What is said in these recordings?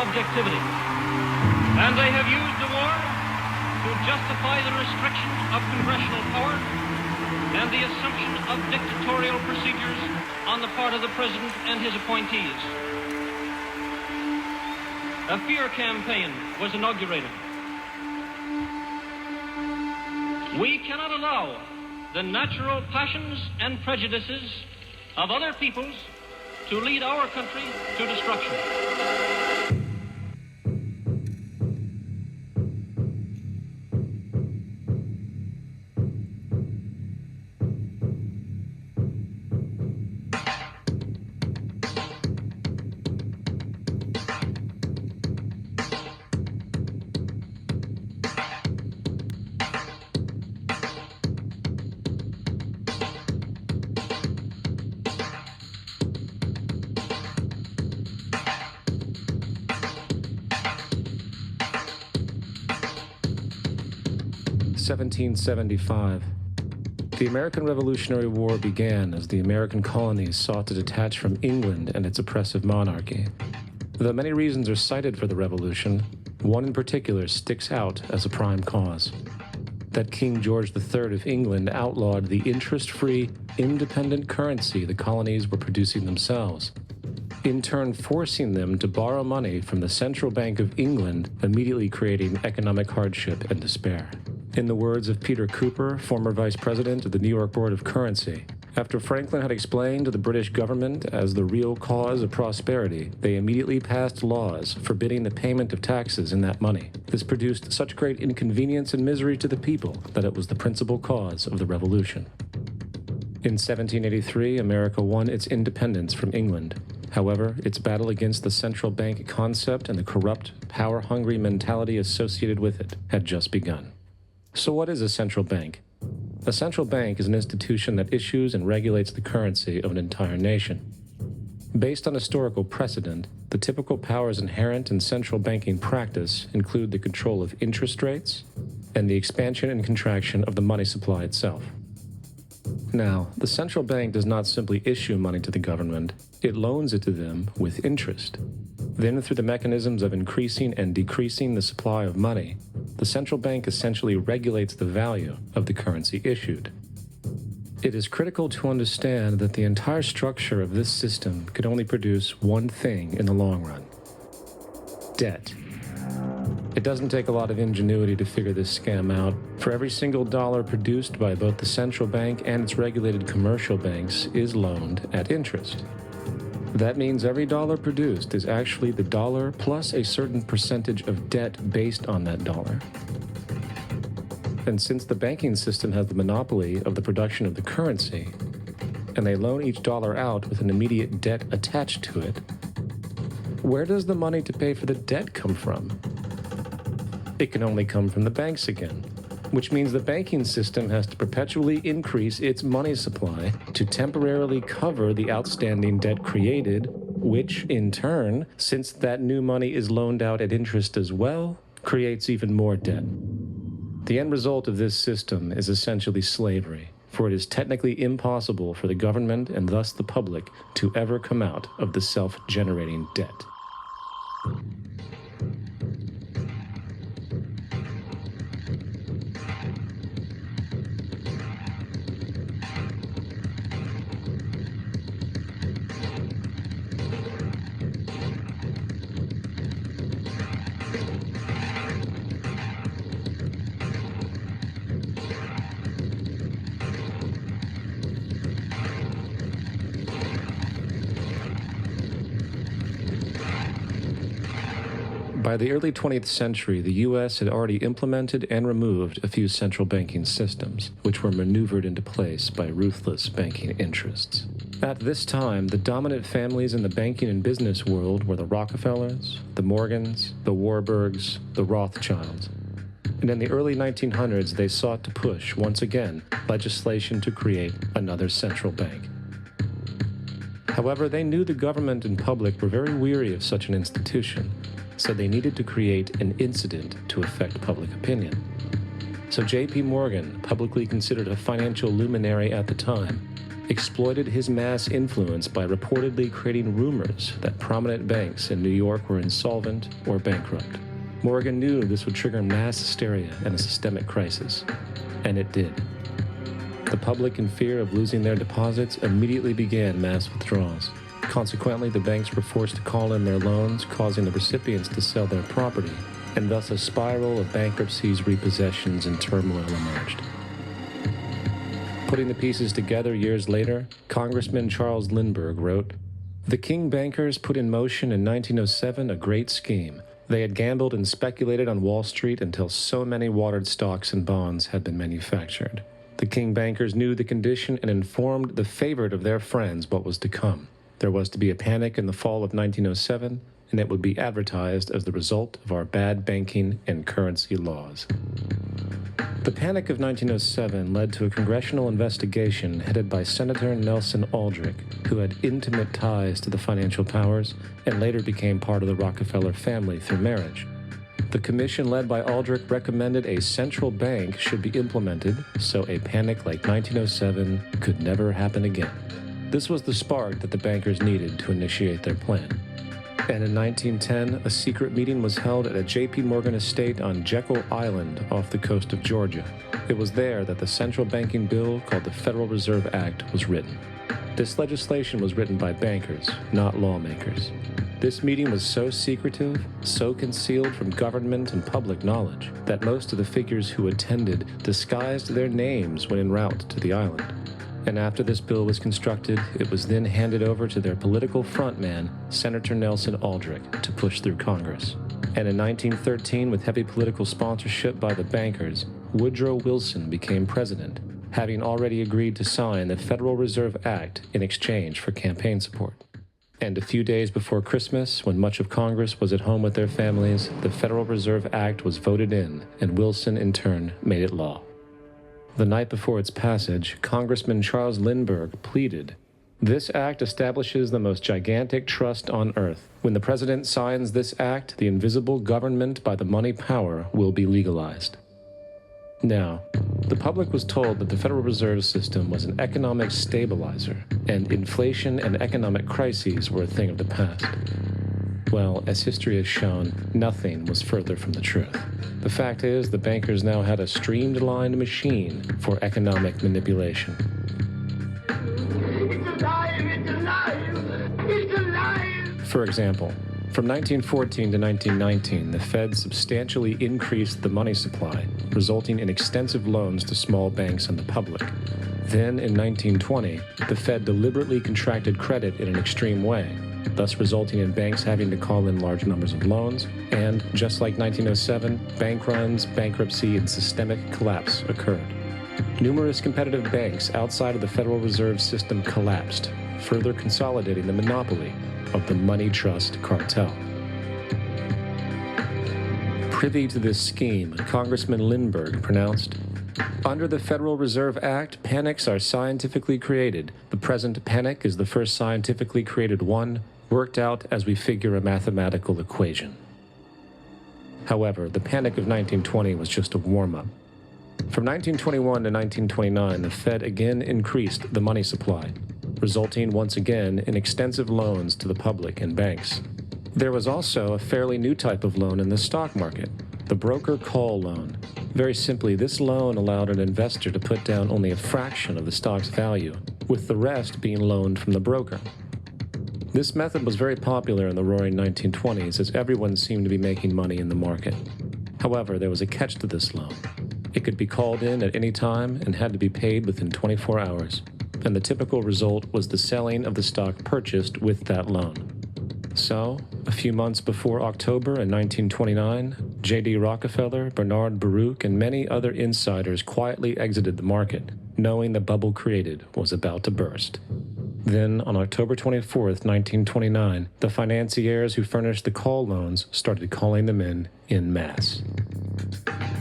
objectivity. And they have used the war to justify the restriction of congressional power and the assumption of dictatorial procedures on the part of the president and his appointees. A fear campaign was inaugurated. We cannot allow the natural passions and prejudices of other peoples to lead our country to destruction. (1775). The American Revolutionary War began as the American colonies sought to detach from England and its oppressive monarchy. Though many reasons are cited for the revolution, one in particular sticks out as a prime cause: that King George III of England outlawed the interest-free, independent currency the colonies were producing themselves, in turn forcing them to borrow money from the Central Bank of England, immediately creating economic hardship and despair. In the words of Peter Cooper, former vice president of the New York Board of Currency, after Franklin had explained to the British government as the real cause of prosperity, they immediately passed laws forbidding the payment of taxes in that money. This produced such great inconvenience and misery to the people that it was the principal cause of the Revolution. In 1783, America won its independence from England. However, its battle against the central bank concept and the corrupt, power-hungry mentality associated with it had just begun. So what is a central bank? A central bank is an institution that issues and regulates the currency of an entire nation. Based on historical precedent, the typical powers inherent in central banking practice include the control of interest rates and the expansion and contraction of the money supply itself. Now, the central bank does not simply issue money to the government, it loans it to them with interest. Then, through the mechanisms of increasing and decreasing the supply of money, the central bank essentially regulates the value of the currency issued. It is critical to understand that the entire structure of this system could only produce one thing in the long run: debt. It doesn't take a lot of ingenuity to figure this scam out. For every single dollar produced by both the central bank and its regulated commercial banks is loaned at interest. That means every dollar produced is actually the dollar plus a certain percentage of debt based on that dollar. And since the banking system has the monopoly of the production of the currency, and they loan each dollar out with an immediate debt attached to it, where does the money to pay for the debt come from? It can only come from the banks again, which means the banking system has to perpetually increase its money supply to temporarily cover the outstanding debt created, which, in turn, since that new money is loaned out at interest as well, creates even more debt. The end result of this system is essentially slavery, for it is technically impossible for the government and thus the public to ever come out of the self-generating debt. By the early 20th century, the U.S. had already implemented and removed a few central banking systems, which were maneuvered into place by ruthless banking interests. At this time, the dominant families in the banking and business world were the Rockefellers, the Morgans, the Warburgs, the Rothschilds. And in the early 1900s, they sought to push, once again, legislation to create another central bank. However, they knew the government and public were very weary of such an institution, so they needed to create an incident to affect public opinion. So J.P. Morgan, publicly considered a financial luminary at the time, exploited his mass influence by reportedly creating rumors that prominent banks in New York were insolvent or bankrupt. Morgan knew this would trigger mass hysteria and a systemic crisis, and it did. The public, in fear of losing their deposits, immediately began mass withdrawals. Consequently, the banks were forced to call in their loans, causing the recipients to sell their property, and thus a spiral of bankruptcies, repossessions, and turmoil emerged. Putting the pieces together years later, Congressman Charles Lindbergh wrote, "The King bankers put in motion in 1907 a great scheme. They had gambled and speculated on Wall Street until so many watered stocks and bonds had been manufactured. The King bankers knew the condition and informed the favorite of their friends what was to come. There was to be a panic in the fall of 1907, and it would be advertised as the result of our bad banking and currency laws." The Panic of 1907 led to a congressional investigation headed by Senator Nelson Aldrich, who had intimate ties to the financial powers and later became part of the Rockefeller family through marriage. The commission led by Aldrich recommended a central bank should be implemented so a panic like 1907 could never happen again. This was the spark that the bankers needed to initiate their plan. And in 1910, a secret meeting was held at a J.P. Morgan estate on Jekyll Island off the coast of Georgia. It was there that the central banking bill called the Federal Reserve Act was written. This legislation was written by bankers, not lawmakers. This meeting was so secretive, so concealed from government and public knowledge, that most of the figures who attended disguised their names when en route to the island. And after this bill was constructed, it was then handed over to their political frontman, Senator Nelson Aldrich, to push through Congress. And in 1913, with heavy political sponsorship by the bankers, Woodrow Wilson became president, having already agreed to sign the Federal Reserve Act in exchange for campaign support. And a few days before Christmas, when much of Congress was at home with their families, the Federal Reserve Act was voted in, and Wilson, in turn, made it law. The night before its passage, Congressman Charles Lindbergh pleaded, "This act establishes the most gigantic trust on earth. When the president signs this act, the invisible government by the money power will be legalized." Now, the public was told that the Federal Reserve System was an economic stabilizer, and inflation and economic crises were a thing of the past. Well, as history has shown, nothing was further from the truth. The fact is, the bankers now had a streamlined machine for economic manipulation. It's alive! It's alive! It's alive! For example, from 1914 to 1919, the Fed substantially increased the money supply, resulting in extensive loans to small banks and the public. Then, in 1920, the Fed deliberately contracted credit in an extreme way, thus resulting in banks having to call in large numbers of loans, and, just like 1907, bank runs, bankruptcy, and systemic collapse occurred. Numerous competitive banks outside of the Federal Reserve System collapsed, further consolidating the monopoly of the money trust cartel. Privy to this scheme, Congressman Lindbergh pronounced, "Under the Federal Reserve Act, panics are scientifically created. The present panic is the first scientifically created one, worked out as we figure a mathematical equation." However, the Panic of 1920 was just a warm-up. From 1921 to 1929, the Fed again increased the money supply, resulting once again in extensive loans to the public and banks. There was also a fairly new type of loan in the stock market, the broker call loan. Very simply, this loan allowed an investor to put down only a fraction of the stock's value, with the rest being loaned from the broker. This method was very popular in the roaring 1920s, as everyone seemed to be making money in the market. However, there was a catch to this loan. It could be called in at any time and had to be paid within 24 hours. And the typical result was the selling of the stock purchased with that loan. So, a few months before October in 1929, J.D. Rockefeller, Bernard Baruch, and many other insiders quietly exited the market, knowing the bubble created was about to burst. Then, on October 24th, 1929, the financiers who furnished the call loans started calling them in masse.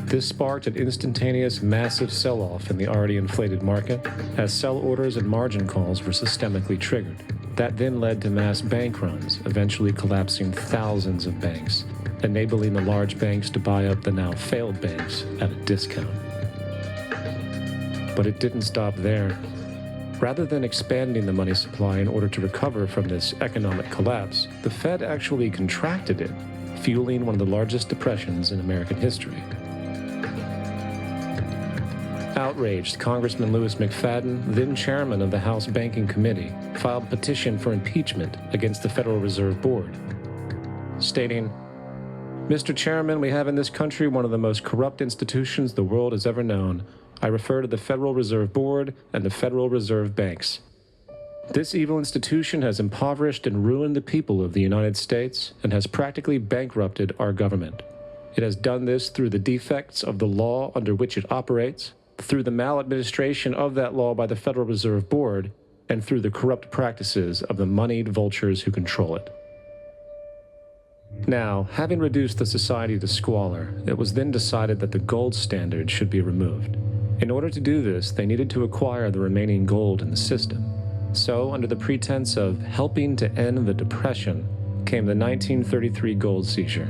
This sparked an instantaneous massive sell-off in the already inflated market, as sell orders and margin calls were systemically triggered. That then led to mass bank runs, eventually collapsing thousands of banks, enabling the large banks to buy up the now failed banks at a discount. But it didn't stop there. Rather than expanding the money supply in order to recover from this economic collapse, the Fed actually contracted it, fueling one of the largest depressions in American history. Outraged, Congressman Louis McFadden, then chairman of the House Banking Committee, filed a petition for impeachment against the Federal Reserve Board, stating, "Mr. Chairman, we have in this country one of the most corrupt institutions the world has ever known. I refer to the Federal Reserve Board and the Federal Reserve Banks. This evil institution has impoverished and ruined the people of the United States and has practically bankrupted our government. It has done this through the defects of the law under which it operates, through the maladministration of that law by the Federal Reserve Board, and through the corrupt practices of the moneyed vultures who control it." Now, having reduced the society to squalor, it was then decided that the gold standard should be removed. In order to do this, they needed to acquire the remaining gold in the system. So, under the pretense of helping to end the Depression, came the 1933 gold seizure.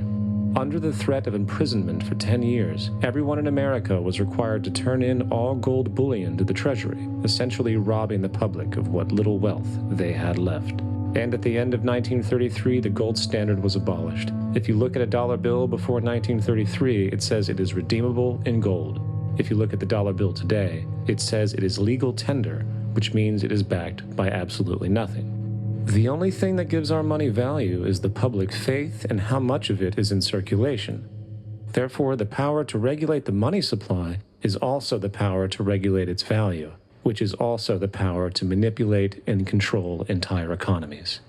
Under the threat of imprisonment for 10 years, everyone in America was required to turn in all gold bullion to the Treasury, essentially robbing the public of what little wealth they had left. And at the end of 1933, the gold standard was abolished. If you look at a dollar bill before 1933, it says it is redeemable in gold. If you look at the dollar bill today, it says it is legal tender, which means it is backed by absolutely nothing. The only thing that gives our money value is the public faith and how much of it is in circulation. Therefore, the power to regulate the money supply is also the power to regulate its value, which is also the power to manipulate and control entire economies.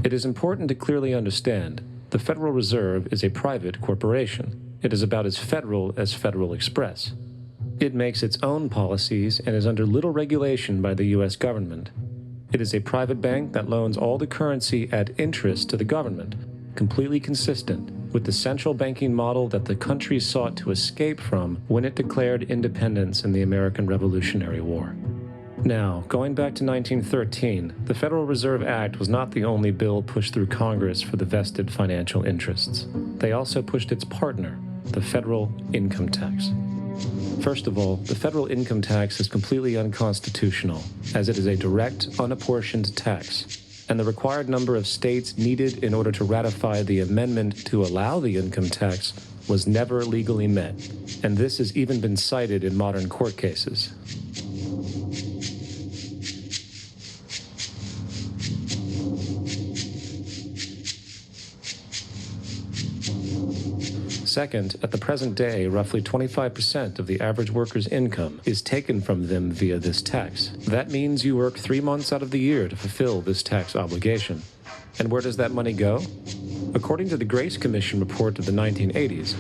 It is important to clearly understand the Federal Reserve is a private corporation. It is about as Federal Express. It makes its own policies and is under little regulation by the U.S. government. It is a private bank that loans all the currency at interest to the government, completely consistent with the central banking model that the country sought to escape from when it declared independence in the American Revolutionary War. Now, going back to 1913, the Federal Reserve Act was not the only bill pushed through Congress for the vested financial interests. They also pushed its partner, the federal income tax. First of all, the federal income tax is completely unconstitutional, as it is a direct, unapportioned tax, and the required number of states needed in order to ratify the amendment to allow the income tax was never legally met, and this has even been cited in modern court cases. Second, at the present day, roughly 25% of the average worker's income is taken from them via this tax. That means you work 3 months out of the year to fulfill this tax obligation. And where does that money go? According to the Grace Commission report of the 1980s,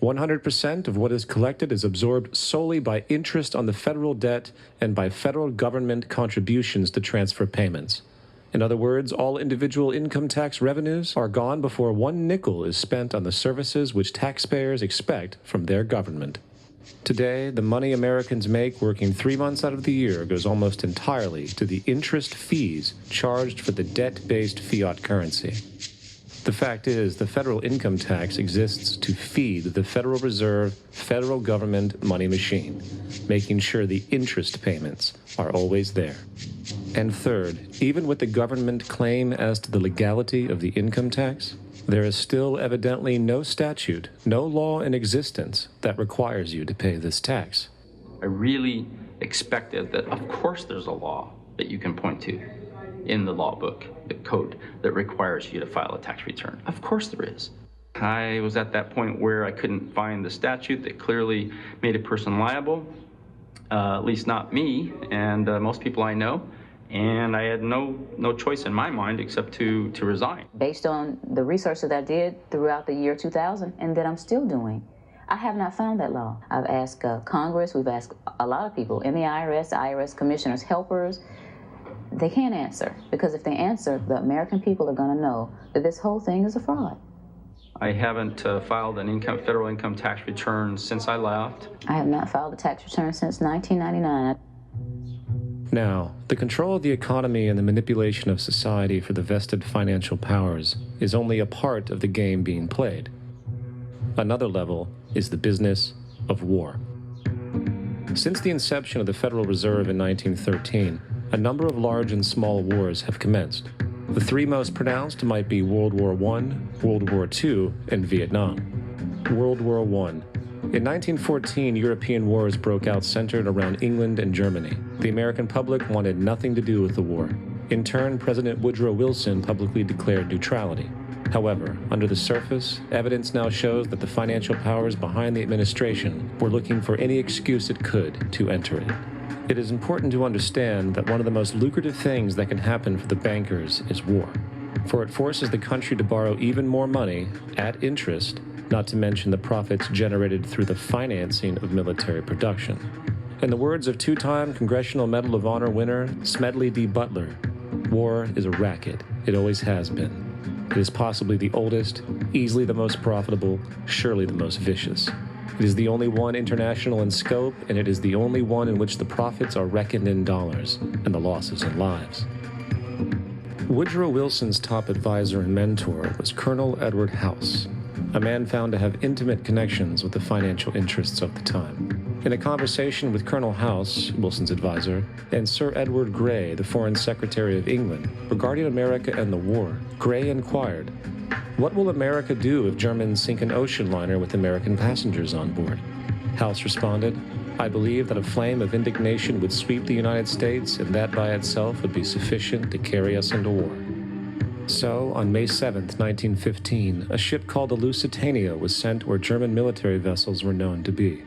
100% of what is collected is absorbed solely by interest on the federal debt and by federal government contributions to transfer payments. In other words, all individual income tax revenues are gone before 1 nickel is spent on the services which taxpayers expect from their government. Today, the money Americans make working 3 months out of the year goes almost entirely to the interest fees charged for the debt-based fiat currency. The fact is, the federal income tax exists to feed the Federal Reserve, federal government money machine, making sure the interest payments are always there. And third, even with the government claim as to the legality of the income tax, there is still evidently no statute, no law in existence that requires you to pay this tax. I really expected that, of course, there's a law that you can point to in the law book, the code, that requires you to file a tax return. Of course there is. I was at that point where I couldn't find the statute that clearly made a person liable, at least not me and most people I know. And I had no choice in my mind except to resign. Based on the research that I did throughout the year 2000 and that I'm still doing, I have not found that law. I've asked Congress, we've asked a lot of people in the IRS commissioners, helpers. They can't answer, because if they answer, the American people are going to know that this whole thing is a fraud. I haven't filed an federal income tax return since I left. I have not filed a tax return since 1999. Now, the control of the economy and the manipulation of society for the vested financial powers is only a part of the game being played. Another level is the business of war. Since the inception of the Federal Reserve in 1913, a number of large and small wars have commenced. The three most pronounced might be World War I, World War II, and Vietnam. World War I. In 1914, European wars broke out centered around England and Germany. The American public wanted nothing to do with the war. In turn, President Woodrow Wilson publicly declared neutrality. However, under the surface, evidence now shows that the financial powers behind the administration were looking for any excuse it could to enter it. It is important to understand that one of the most lucrative things that can happen for the bankers is war, for it forces the country to borrow even more money at interest, not to mention the profits generated through the financing of military production. In the words of two-time Congressional Medal of Honor winner Smedley D. Butler, war is a racket. It always has been. It is possibly the oldest, easily the most profitable, surely the most vicious. It is the only one international in scope, and it is the only one in which the profits are reckoned in dollars and the losses in lives. Woodrow Wilson's top advisor and mentor was Colonel Edward House, a man found to have intimate connections with the financial interests of the time. In a conversation with Colonel House, Wilson's advisor, and Sir Edward Grey, the Foreign Secretary of England, regarding America and the war, Grey inquired, "What will America do if Germans sink an ocean liner with American passengers on board?" House responded, "I believe that a flame of indignation would sweep the United States, and that by itself would be sufficient to carry us into war." So, on May 7, 1915, a ship called the Lusitania was sent where German military vessels were known to be.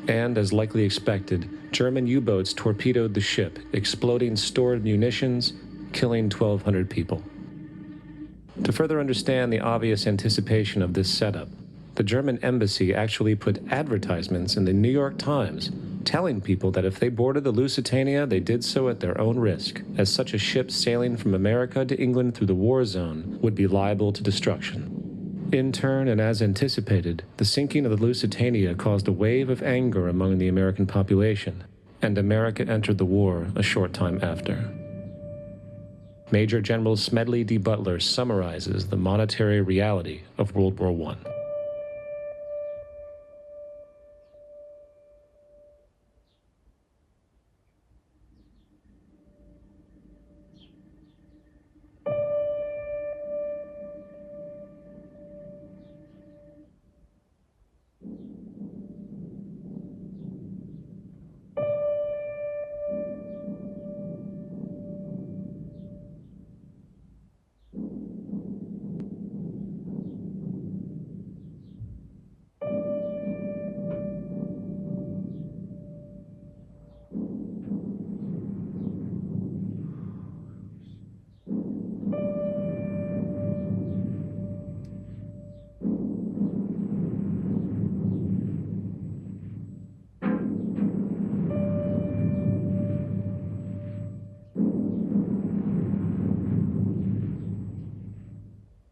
And, as likely expected, German U-boats torpedoed the ship, exploding stored munitions, killing 1,200 people. To further understand the obvious anticipation of this setup, the German embassy actually put advertisements in the New York Times telling people that if they boarded the Lusitania, they did so at their own risk, as such a ship sailing from America to England through the war zone would be liable to destruction. In turn, and as anticipated, the sinking of the Lusitania caused a wave of anger among the American population, and America entered the war a short time after. Major General Smedley D. Butler summarizes the monetary reality of World War I.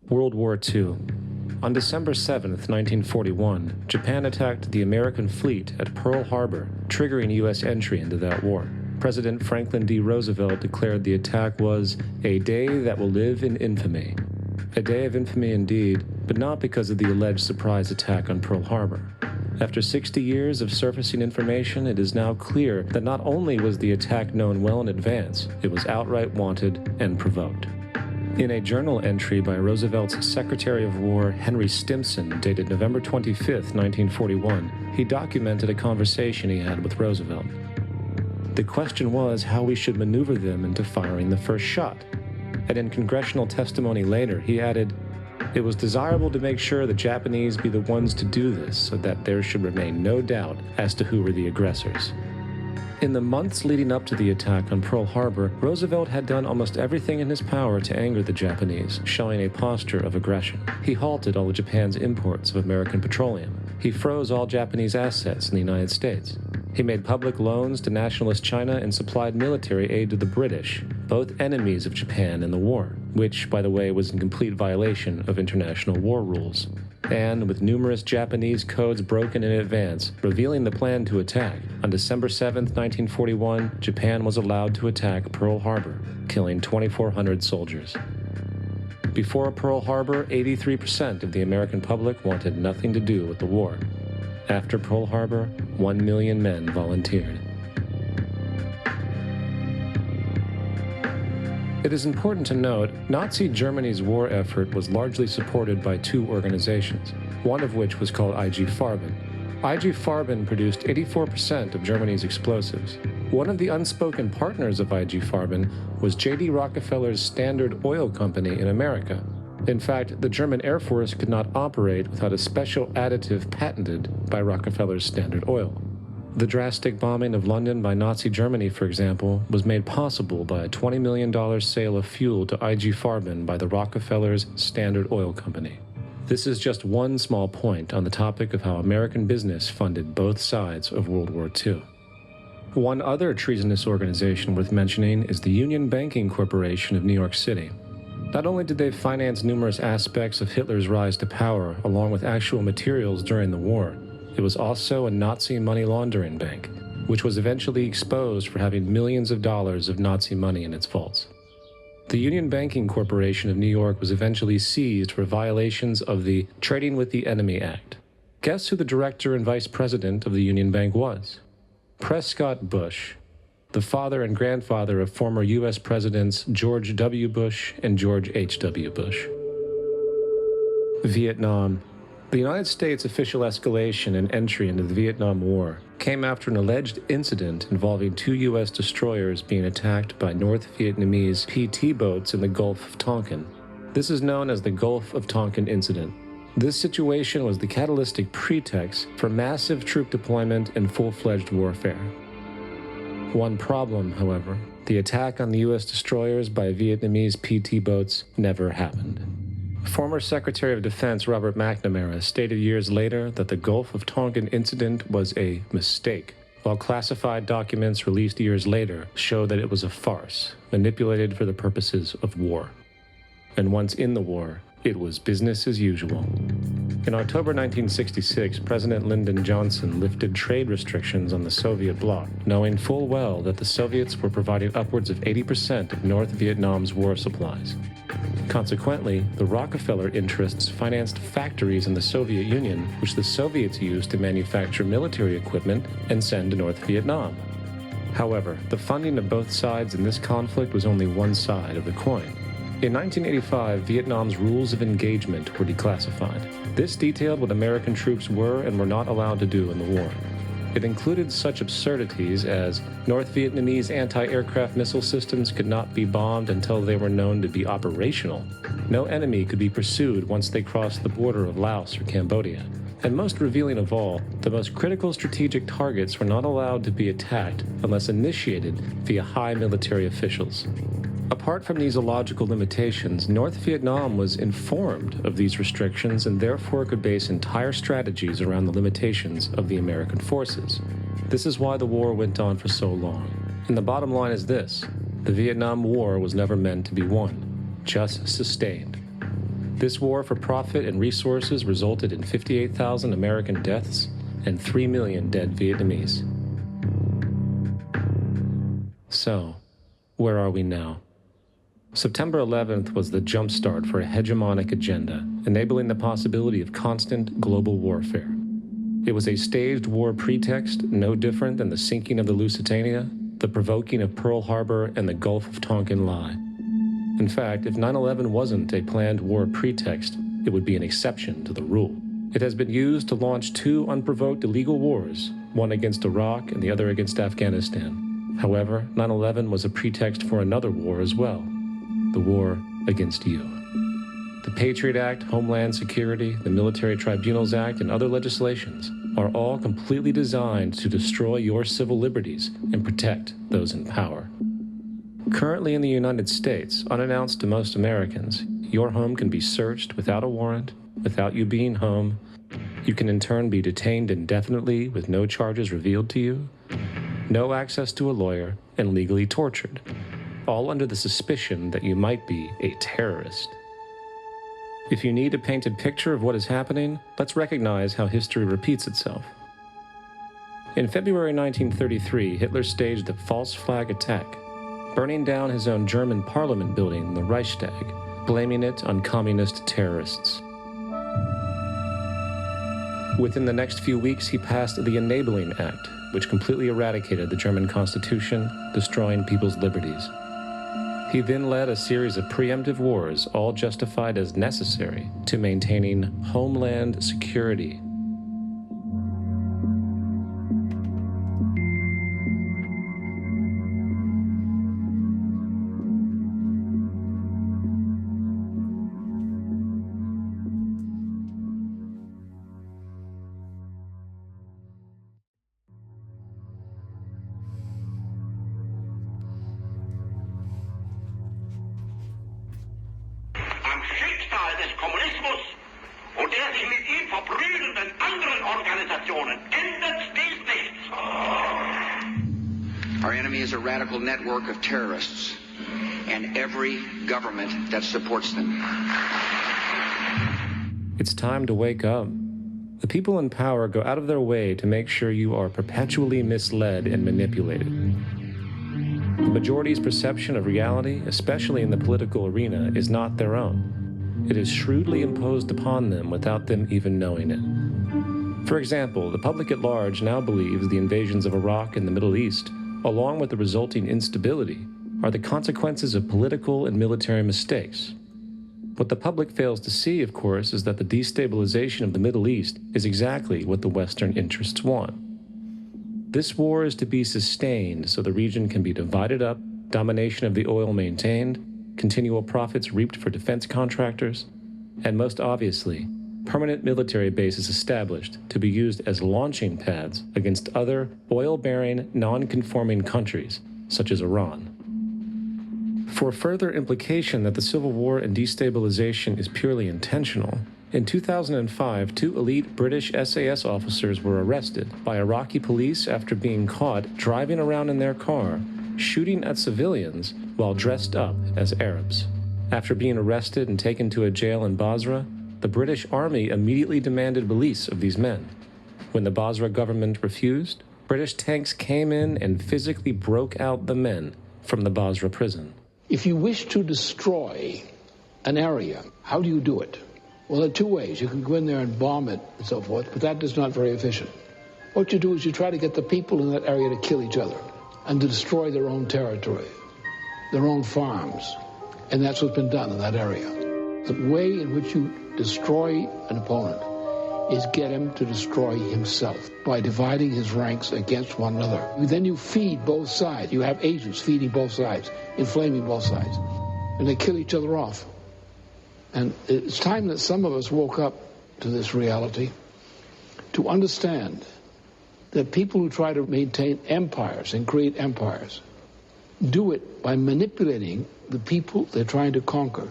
World War II. On December 7, 1941, Japan attacked the American fleet at Pearl Harbor, triggering U.S. entry into that war. President Franklin D. Roosevelt declared the attack was a day that will live in infamy. A day of infamy indeed, but not because of the alleged surprise attack on Pearl Harbor. After 60 years of surfacing information, it is now clear that not only was the attack known well in advance, it was outright wanted and provoked. In a journal entry by Roosevelt's Secretary of War, Henry Stimson, dated November 25, 1941, he documented a conversation he had with Roosevelt. The question was how we should maneuver them into firing the first shot. And in congressional testimony later, he added, "It was desirable to make sure the Japanese be the ones to do this so that there should remain no doubt as to who were the aggressors." In the months leading up to the attack on Pearl Harbor, Roosevelt had done almost everything in his power to anger the Japanese, showing a posture of aggression. He halted all of Japan's imports of American petroleum. He froze all Japanese assets in the United States. He made public loans to nationalist China and supplied military aid to the British, both enemies of Japan in the war, which, by the way, was in complete violation of international war rules. And with numerous Japanese codes broken in advance, revealing the plan to attack, on December 7, 1941, Japan was allowed to attack Pearl Harbor, killing 2,400 soldiers. Before Pearl Harbor, 83% of the American public wanted nothing to do with the war. After Pearl Harbor, 1 million men volunteered. It is important to note, Nazi Germany's war effort was largely supported by two organizations, one of which was called IG Farben. IG Farben produced 84% of Germany's explosives. One of the unspoken partners of IG Farben was J.D. Rockefeller's Standard Oil Company in America. In fact, the German Air Force could not operate without a special additive patented by Rockefeller's Standard Oil. The drastic bombing of London by Nazi Germany, for example, was made possible by a $20 million sale of fuel to IG Farben by the Rockefellers' Standard Oil Company. This is just one small point on the topic of how American business funded both sides of World War II. One other treasonous organization worth mentioning is the Union Banking Corporation of New York City. Not only did they finance numerous aspects of Hitler's rise to power, along with actual materials during the war, it was also a Nazi money laundering bank, which was eventually exposed for having millions of dollars of Nazi money in its vaults. The Union Banking Corporation of New York was eventually seized for violations of the Trading with the Enemy Act. Guess who the director and vice president of the Union Bank was? Prescott Bush, the father and grandfather of former U.S. Presidents George W. Bush and George H.W. Bush. Vietnam. The United States' official escalation and entry into the Vietnam War came after an alleged incident involving two U.S. destroyers being attacked by North Vietnamese PT boats in the Gulf of Tonkin. This is known as the Gulf of Tonkin Incident. This situation was the catalytic pretext for massive troop deployment and full-fledged warfare. One problem, however, the attack on the U.S. destroyers by Vietnamese PT boats never happened. Former Secretary of Defense Robert McNamara stated years later that the Gulf of Tonkin incident was a mistake, while classified documents released years later show that it was a farce, manipulated for the purposes of war. And once in the war, it was business as usual. In October 1966, President Lyndon Johnson lifted trade restrictions on the Soviet bloc, knowing full well that the Soviets were providing upwards of 80% of North Vietnam's war supplies. Consequently, the Rockefeller interests financed factories in the Soviet Union, which the Soviets used to manufacture military equipment and send to North Vietnam. However, the funding of both sides in this conflict was only one side of the coin. In 1985, Vietnam's rules of engagement were declassified. This detailed what American troops were and were not allowed to do in the war. It included such absurdities as North Vietnamese anti-aircraft missile systems could not be bombed until they were known to be operational. No enemy could be pursued once they crossed the border of Laos or Cambodia. And most revealing of all, the most critical strategic targets were not allowed to be attacked unless initiated via high military officials. Apart from these illogical limitations, North Vietnam was informed of these restrictions and therefore could base entire strategies around the limitations of the American forces. This is why the war went on for so long. And the bottom line is this: the Vietnam War was never meant to be won, just sustained. This war for profit and resources resulted in 58,000 American deaths and 3 million dead Vietnamese. So, where are we now? September 11th was the jumpstart for a hegemonic agenda, enabling the possibility of constant global warfare. It was a staged war pretext, no different than the sinking of the Lusitania, the provoking of Pearl Harbor, and the Gulf of Tonkin lie. In fact, if 9/11 wasn't a planned war pretext, it would be an exception to the rule. It has been used to launch two unprovoked illegal wars, one against Iraq and the other against Afghanistan. However, 9/11 was a pretext for another war as well. The war against you. The Patriot Act, Homeland Security, the Military Tribunals Act, and other legislations are all completely designed to destroy your civil liberties and protect those in power. Currently in the United States, unannounced to most Americans, your home can be searched without a warrant, without you being home. You can in turn be detained indefinitely with no charges revealed to you, no access to a lawyer, and legally tortured, all under the suspicion that you might be a terrorist. If you need a painted picture of what is happening, let's recognize how history repeats itself. In February 1933, Hitler staged a false flag attack, burning down his own German parliament building, the Reichstag, blaming it on communist terrorists. Within the next few weeks, he passed the Enabling Act, which completely eradicated the German Constitution, destroying people's liberties. He then led a series of preemptive wars, all justified as necessary to maintaining homeland security. Our enemy is a radical network of terrorists and every government that supports them. It's time to wake up. The people in power go out of their way to make sure you are perpetually misled and manipulated. The majority's perception of reality, especially in the political arena, is not their own. It is shrewdly imposed upon them without them even knowing it. For example, the public at large now believes the invasions of Iraq and the Middle East, along with the resulting instability, are the consequences of political and military mistakes. What the public fails to see, of course, is that the destabilization of the Middle East is exactly what the Western interests want. This war is to be sustained so the region can be divided up, domination of the oil maintained, continual profits reaped for defense contractors, and most obviously, permanent military bases established to be used as launching pads against other oil-bearing, non-conforming countries, such as Iran. For further implication that the civil war and destabilization is purely intentional, in 2005, 2 elite British SAS officers were arrested by Iraqi police after being caught driving around in their car, shooting at civilians while dressed up as Arabs. After being arrested and taken to a jail in Basra, the British Army immediately demanded release of these men. When the Basra government refused, British tanks came in and physically broke out the men from the Basra prison. If you wish to destroy an area, how do you do it? Well, there are 2 ways. You can go in there and bomb it and so forth, but that is not very efficient. What you do is you try to get the people in that area to kill each other and to destroy their own territory, their own farms. And that's what's been done in that area. The way in which you destroy an opponent is get him to destroy himself by dividing his ranks against one another. Then you feed both sides. You have agents feeding both sides, inflaming both sides, and they kill each other off. And it's time that some of us woke up to this reality to understand that people who try to maintain empires and create empires do it by manipulating the people they're trying to conquer.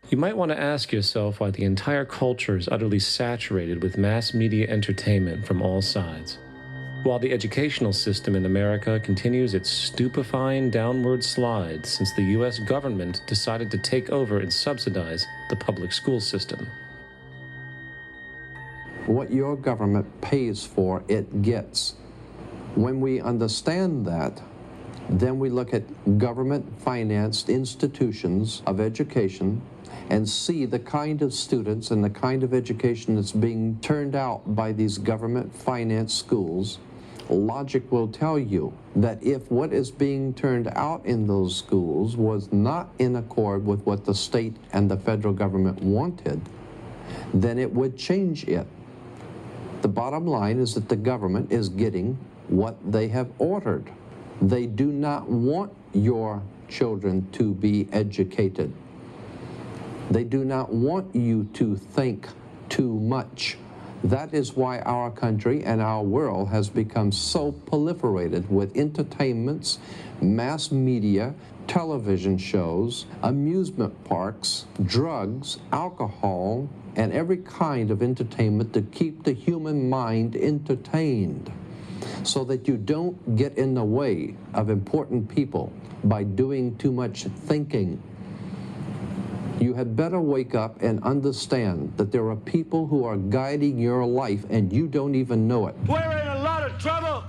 You might want to ask yourself why the entire culture is utterly saturated with mass media entertainment from all sides. While the educational system in America continues its stupefying downward slide since the U.S. government decided to take over and subsidize the public school system. What your government pays for, it gets. When we understand that, then we look at government-financed institutions of education and see the kind of students and the kind of education that's being turned out by these government-financed schools. Logic will tell you that if what is being turned out in those schools was not in accord with what the state and the federal government wanted, then it would change it. The bottom line is that the government is getting what they have ordered. They do not want your children to be educated. They do not want you to think too much. That is why our country and our world has become so proliferated with entertainments, mass media, television shows, amusement parks, drugs, alcohol, and every kind of entertainment to keep the human mind entertained, so that you don't get in the way of important people by doing too much thinking. You had better wake up and understand that there are people who are guiding your life and you don't even know it. We're in a lot of trouble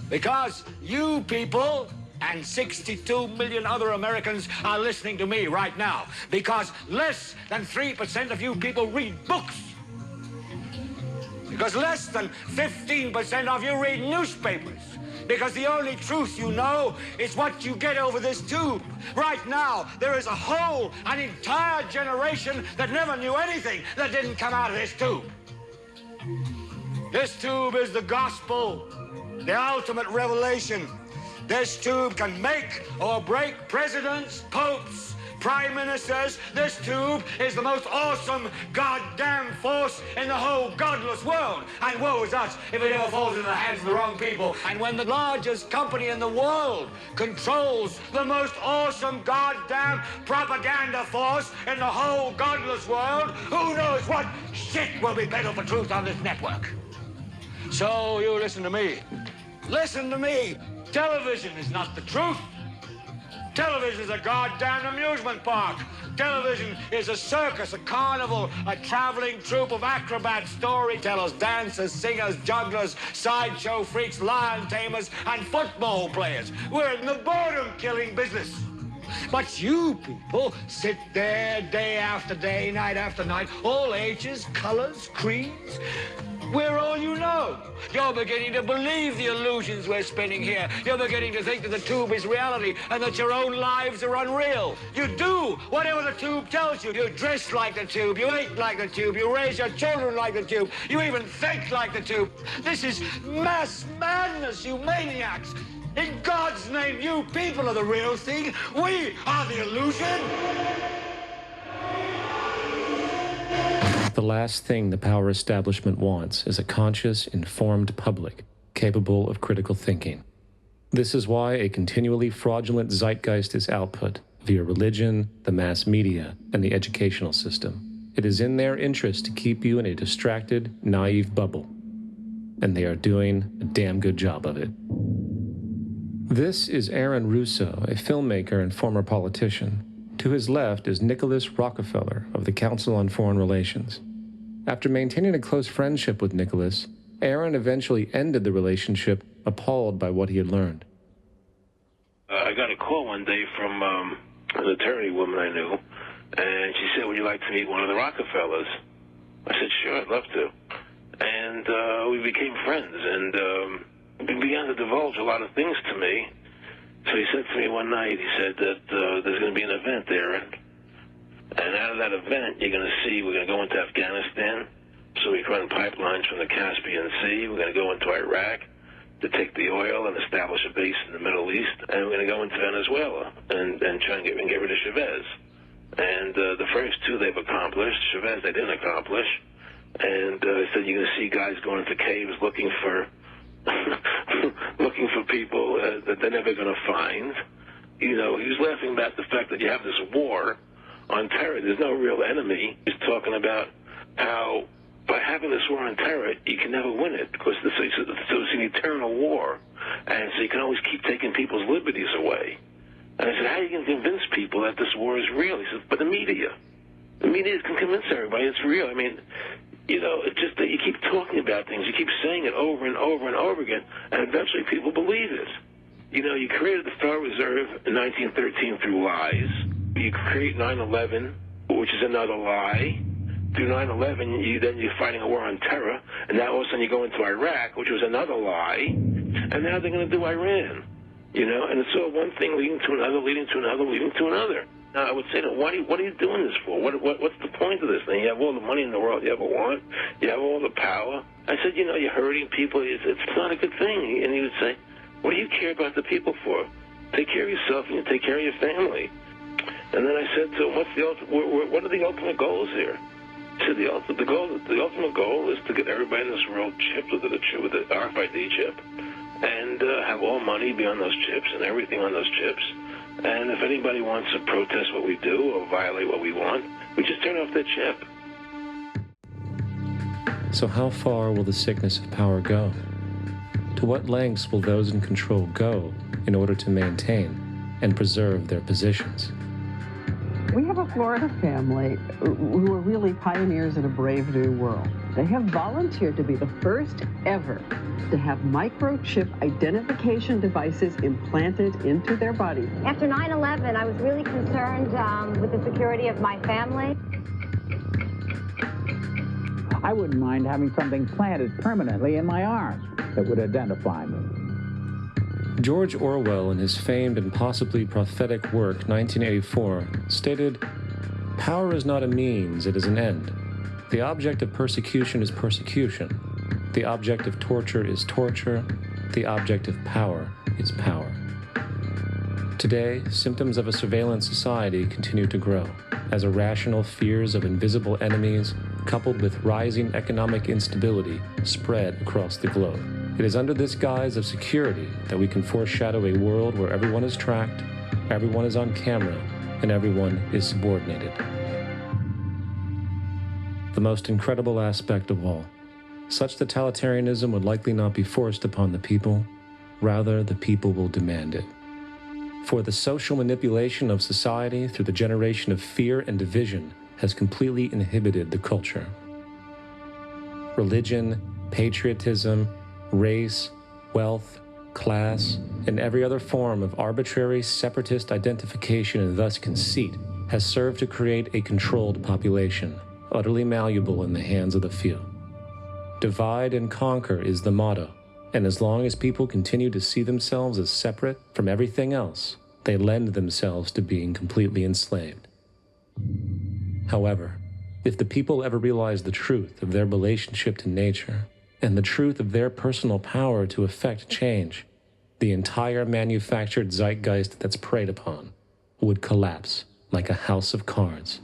because you people and 62 million other Americans are listening to me right now because less than 3% of you people read books. Because less than 15% of you read newspapers. Because the only truth you know is what you get over this tube. Right now, there is an entire generation that never knew anything that didn't come out of this tube. This tube is the gospel, the ultimate revelation. This tube can make or break presidents, popes, prime ministers. This tube is the most awesome goddamn force in the whole godless world. And woe is us if it ever falls into the hands of the wrong people. And when the largest company in the world controls the most awesome goddamn propaganda force in the whole godless world, who knows what shit will be peddled for truth on this network. So you listen to me. Listen to me. Television is not the truth. Television is a goddamn amusement park. Television is a circus, a carnival, a traveling troupe of acrobats, storytellers, dancers, singers, jugglers, sideshow freaks, lion tamers, and football players. We're in the boredom-killing business. But you people sit there day after day, night after night, all ages, colors, creeds. We're all you know. You're beginning to believe the illusions we're spinning here. You're beginning to think that the tube is reality and that your own lives are unreal. You do whatever the tube tells you. You dress like the tube. You eat like the tube. You raise your children like the tube. You even think like the tube. This is mass madness, you maniacs. In God's name, you people are the real thing. We are the illusion. The last thing the power establishment wants is a conscious, informed public capable of critical thinking. This is why a continually fraudulent zeitgeist is output via religion, the mass media, and the educational system. It is in their interest to keep you in a distracted, naive bubble. And they are doing a damn good job of it. This is Aaron Russo, a filmmaker and former politician. To his left is Nicholas Rockefeller of the Council on Foreign Relations. After maintaining a close friendship with Nicholas, Aaron eventually ended the relationship, appalled by what he had learned. I got a call one day from an attorney woman I knew, and she said, would you like to meet one of the Rockefellers? I said, sure, I'd love to. And we became friends, and he began to divulge a lot of things to me. So he said to me one night, he said that there's going to be an event there, and out of that event, you're going to see we're going to go into Afghanistan, so we can run pipelines from the Caspian Sea. We're going to go into Iraq to take the oil and establish a base in the Middle East, and we're going to go into Venezuela and try and get rid of Chavez. And the first two they've accomplished. Chavez they didn't accomplish. And he said you're going to see guys going into caves looking for looking for people that they're never going to find. You know, he was laughing about the fact that you have this war on terror. There's no real enemy. He's talking about how by having this war on terror, you can never win it because it's an eternal war. And so you can always keep taking people's liberties away. And I said, how are you going to convince people that this war is real? He said, but the media can convince everybody it's real. I mean, you know, it's just that you keep talking about things, you keep saying it over and over and over again, and eventually people believe it. You know, you created the Federal Reserve in 1913 through lies. You create 9/11, which is another lie. Through 9/11, you're fighting a war on terror, and now all of a sudden you go into Iraq, which was another lie, and now they're going to do Iran. You know, and it's all one thing leading to another, leading to another, leading to another. Now, I would say, what are you doing this for? What's the point of this thing? You have all the money in the world you ever want. You have all the power. I said, you know, you're hurting people. It's not a good thing. And he would say, what do you care about the people for? Take care of yourself and you take care of your family. And then I said to him, what are the ultimate goals here? He said, the ultimate goal is to get everybody in this world chipped with the RFID chip and have all money be on those chips and everything on those chips. And if anybody wants to protest what we do or violate what we want, we just turn off that chip. So how far will the sickness of power go? To what lengths will those in control go in order to maintain and preserve their positions? We have a Florida family who are really pioneers in a brave new world. They have volunteered to be the first ever to have microchip identification devices implanted into their body. After 9/11, I was really concerned with the security of my family. I wouldn't mind having something planted permanently in my arm that would identify me. George Orwell, in his famed and possibly prophetic work 1984, stated, "Power is not a means, it is an end. The object of persecution is persecution. The object of torture is torture. The object of power is power." Today, symptoms of a surveillance society continue to grow, as irrational fears of invisible enemies, coupled with rising economic instability, spread across the globe. It is under this guise of security that we can foreshadow a world where everyone is tracked, everyone is on camera, and everyone is subordinated. The most incredible aspect of all, such totalitarianism would likely not be forced upon the people, rather the people will demand it. For the social manipulation of society through the generation of fear and division has completely inhibited the culture. Religion, patriotism, race, wealth, class, and every other form of arbitrary separatist identification and thus conceit has served to create a controlled population, utterly malleable in the hands of the few. Divide and conquer is the motto, and as long as people continue to see themselves as separate from everything else, they lend themselves to being completely enslaved. However, if the people ever realize the truth of their relationship to nature, and the truth of their personal power to effect change, the entire manufactured zeitgeist that's preyed upon would collapse like a house of cards.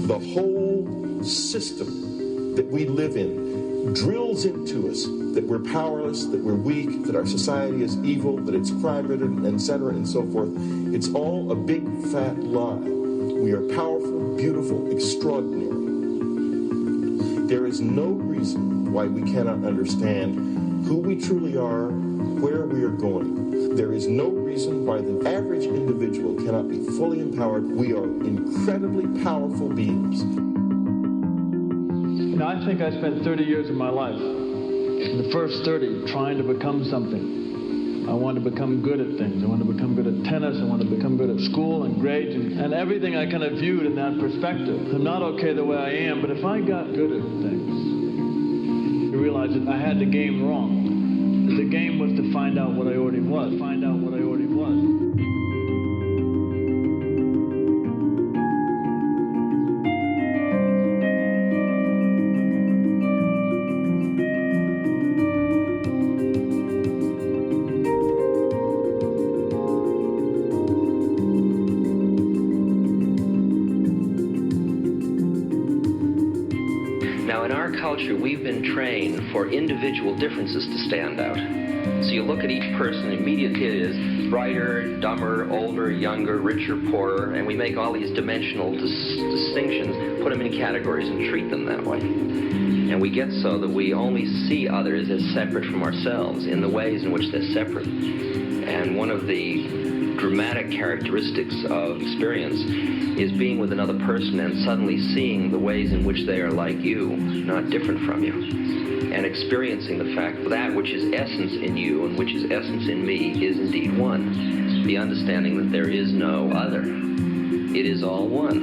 The whole system that we live in drills into us that we're powerless, that we're weak, that our society is evil, that it's crime-ridden, etc., and so forth. It's all a big, fat lie. We are powerful, beautiful, extraordinary. There is no reason why we cannot understand who we truly are, where we are going. There is no reason why the average individual cannot be fully empowered. We are incredibly powerful beings. You know, I think I spent 30 years of my life, the first 30, trying to become something. I wanted to become good at things. I wanted to become good at tennis. I wanted to become good at school and grades and everything I kind of viewed in that perspective. I'm not okay the way I am, but if I got good at things, I realized that I had the game wrong. The game was to find out what I already was. Find out what I already was. We've been trained for individual differences to stand out. So you look at each person, immediately it is brighter, dumber, older, younger, richer, poorer, and we make all these dimensional distinctions, put them in categories and treat them that way. And we get so that we only see others as separate from ourselves in the ways in which they're separate. And one of the dramatic characteristics of experience is being with another person and suddenly seeing the ways in which they are like you, not different from you, and experiencing the fact that which is essence in you and which is essence in me is indeed one. The understanding that there is no other. It is all one.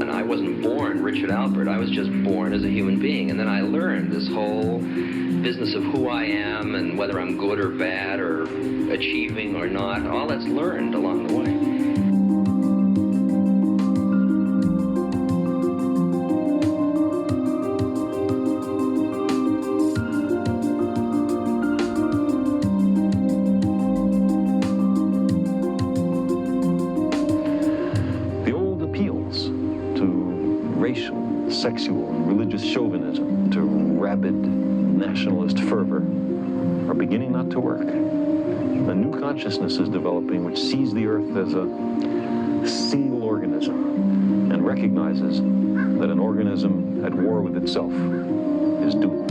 And I wasn't born Richard Albert. I was just born as a human being. And then I learned this whole business of who I am and whether I'm good or bad or achieving or not. All that's learned along the way. The old appeals to racial, sexual, and religious chauvinism, to rabid nationalist fervor, are beginning not to work. A new consciousness is developing which sees the earth as a single organism, recognizes that an organism at war with itself is doomed.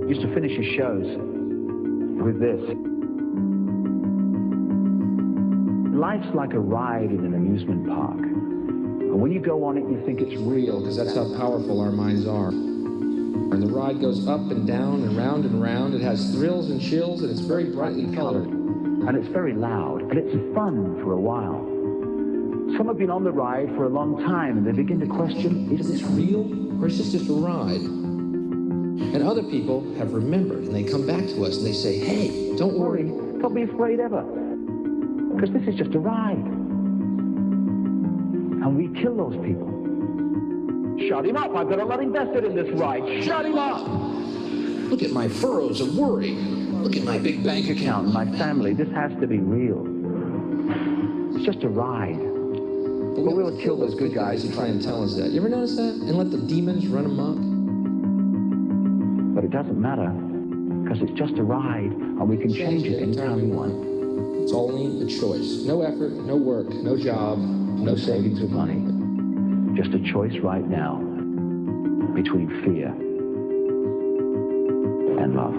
Used to finish his shows with this. Life's like a ride in an amusement park. And when you go on it, you think it's real, Because that's how powerful our minds are. And the ride goes up and down and round and round. It has thrills and chills, and it's very brightly colored. And it's very loud, and it's fun for a while. Some have been on the ride for a long time, and they begin to question, is this real, or is this just a ride? And other people have remembered, and they come back to us and they say, hey, don't worry. Don't be afraid ever, because this is just a ride. And we kill those people. Shut him up. I've got a lot invested in this ride. Shut him up. Look at my furrows of worry. Look at my big bank account. My family, this has to be real. It's just a ride. But we'll kill those good guys who try and tell us that. You ever notice that? And let the demons run amok? But it doesn't matter, because it's just a ride, and we can change it anytime we want. It's only a choice. No effort, no work, no job, no savings of money. Just a choice right now between fear and love.